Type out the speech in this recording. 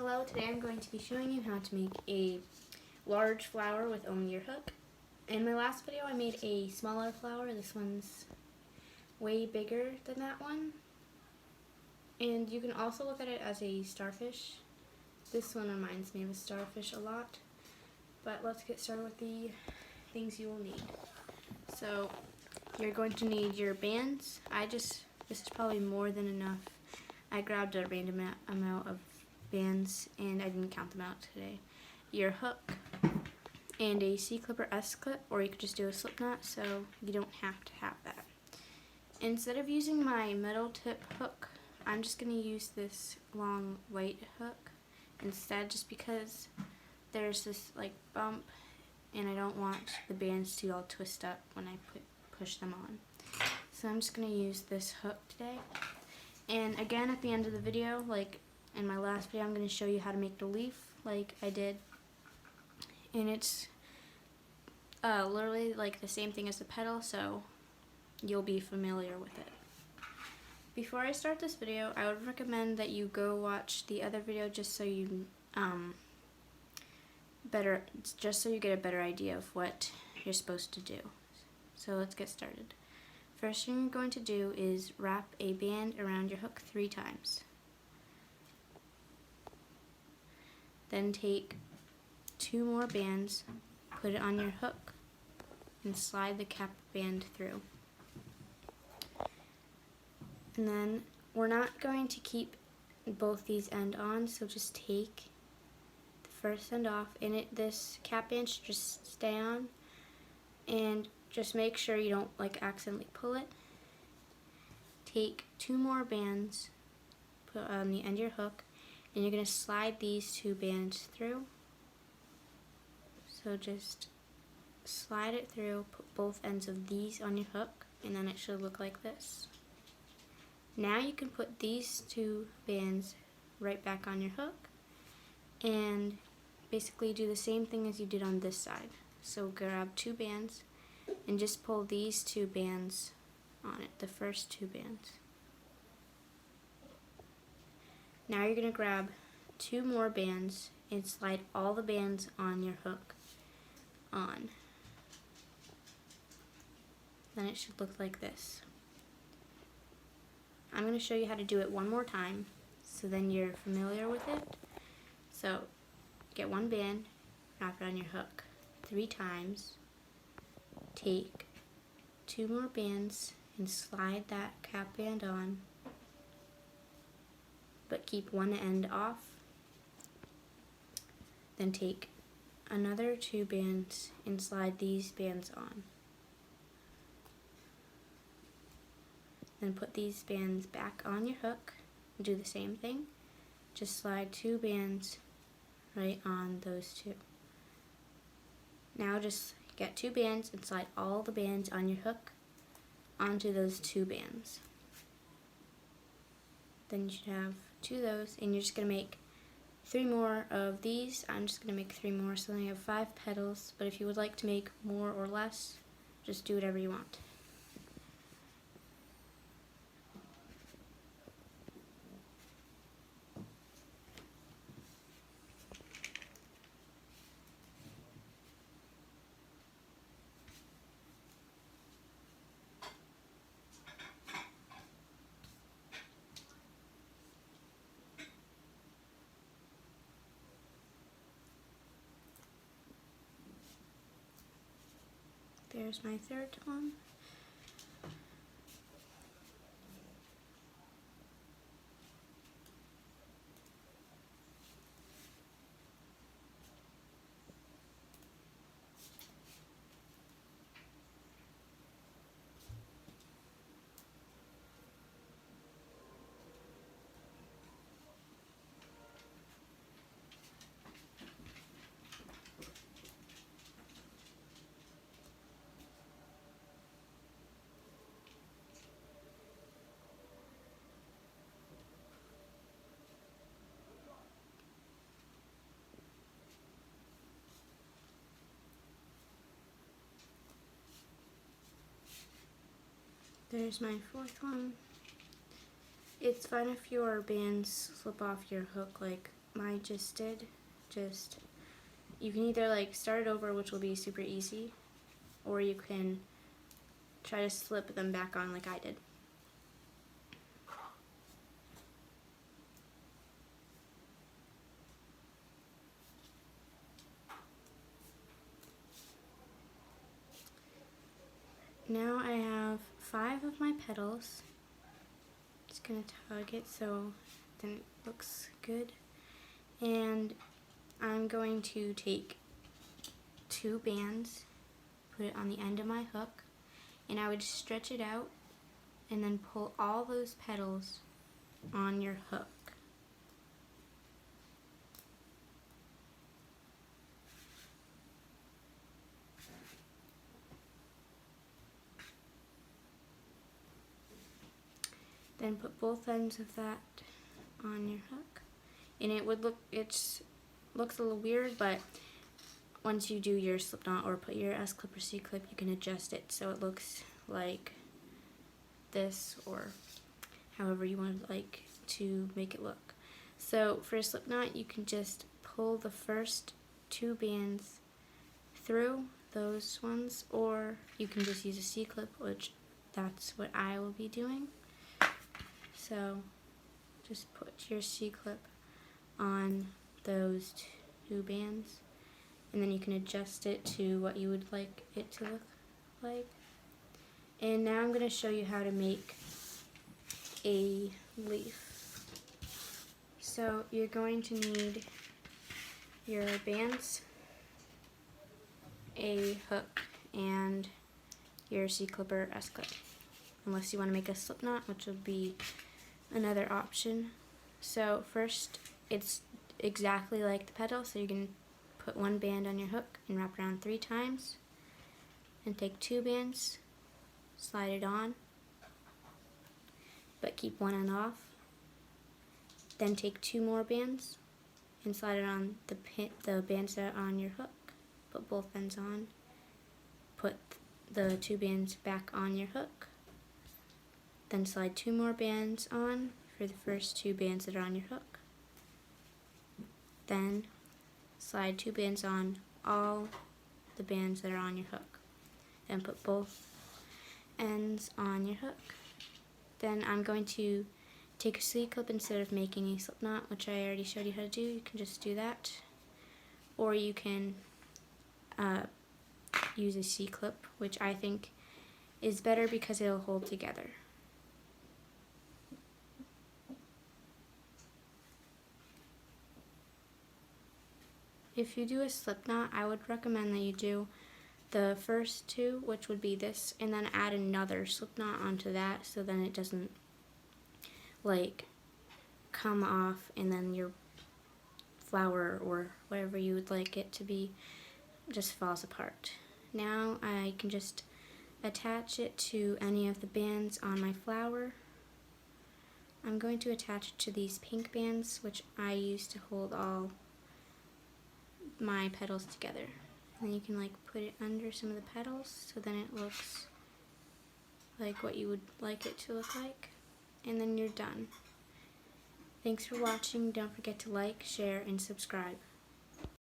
Hello, today I'm going to be showing you how to make a large flower with only your hook. In my last video I made a smaller flower. This one's way bigger than that one. And you can also look at it as a starfish. This one reminds me of a starfish a lot. But let's get started with the things you will need. So you're going to need your bands. This is probably more than enough. I grabbed a random amount of bands and I didn't count them out today. Your hook and a C-clip or S-clip, or you could just do a slip knot, so you don't have to have that. Instead of using my metal tip hook, I'm just going to use this long white hook instead, just because there's this like bump and I don't want the bands to all twist up when I push them on. So I'm just going to use this hook today. And again, at the end of the video, like in my last video, I'm going to show you how to make the leaf like I did. And it's literally like the same thing as the petal, so you'll be familiar with it. Before I start this video, I would recommend that you go watch the other video just so you get a better idea of what you're supposed to do. So let's get started. First thing you're going to do is wrap a band around your hook 3 times. Then take 2 more bands, put it on your hook, and slide the cap band through. And then we're not going to keep both these end on, so just take the first end off, and this cap band should just stay on, and just make sure you don't like accidentally pull it. Take 2 more bands, put on the end of your hook, and you're going to slide these 2 bands through. So just slide it through, put both ends of these on your hook, and then it should look like this. Now you can put these 2 bands right back on your hook and basically do the same thing as you did on this side. So grab 2 bands and just pull these 2 bands on it, the first 2 bands. Now you're going to grab 2 more bands and slide all the bands on your hook on. Then it should look like this. I'm going to show you how to do it one more time so then you're familiar with it. So get 1 band, wrap it on your hook 3 times, take 2 more bands and slide that cap band on, but keep one end off. Then take another 2 bands and slide these bands on. Then put these bands back on your hook and do the same thing. Just slide 2 bands right on those 2. Now just get 2 bands and slide all the bands on your hook onto those 2 bands. Then you should have 2 of those, and you're just going to make 3 more of these. I'm just going to make 3 more, so then you have 5 petals, but if you would like to make more or less, just do whatever you want. There's my 3rd one. There's my 4th one. It's fine if your bands slip off your hook like I just did. You can either like start over, which will be super easy, or you can try to slip them back on like I did. Now I have 5 of my petals. Just gonna tug it so then it looks good. And I'm going to take 2 bands, put it on the end of my hook, and I would stretch it out and then pull all those petals on your hook. Then put both ends of that on your hook. And it looks a little weird, but once you do your slip knot or put your S clip or C clip, you can adjust it so it looks like this, or however you would like to make it look. So for a slip knot, you can just pull the first 2 bands through those ones, or you can just use a C clip, which that's what I will be doing. So just put your C clip on those 2 bands, and then you can adjust it to what you would like it to look like. And now I'm going to show you how to make a leaf. So you're going to need your bands, a hook, and your C clip or S clip, unless you want to make a slip knot, which would be another option. So first, it's exactly like the petal, so you can put 1 band on your hook and wrap around 3 times, and take 2 bands, slide it on, but keep one end off. Then take 2 more bands and slide it on the bands that are on your hook. Put both ends on. Put the 2 bands back on your hook. Then slide 2 more bands on for the first 2 bands that are on your hook. Then slide 2 bands on all the bands that are on your hook. Then put both ends on your hook. Then I'm going to take a C clip instead of making a slip knot, which I already showed you how to do. You can just do that, or you can use a C clip, which I think is better because it'll hold together. If you do a slip knot, I would recommend that you do the first 2, which would be this, and then add another slip knot onto that, so then it doesn't like come off and then your flower or whatever you would like it to be just falls apart. Now I can just attach it to any of the bands on my flower. I'm going to attach it to these pink bands, which I use to hold all my petals together. And then you can like put it under some of the petals, so then it looks like what you would like it to look like. And then you're done. Thanks for watching. Don't forget to like, share, and subscribe.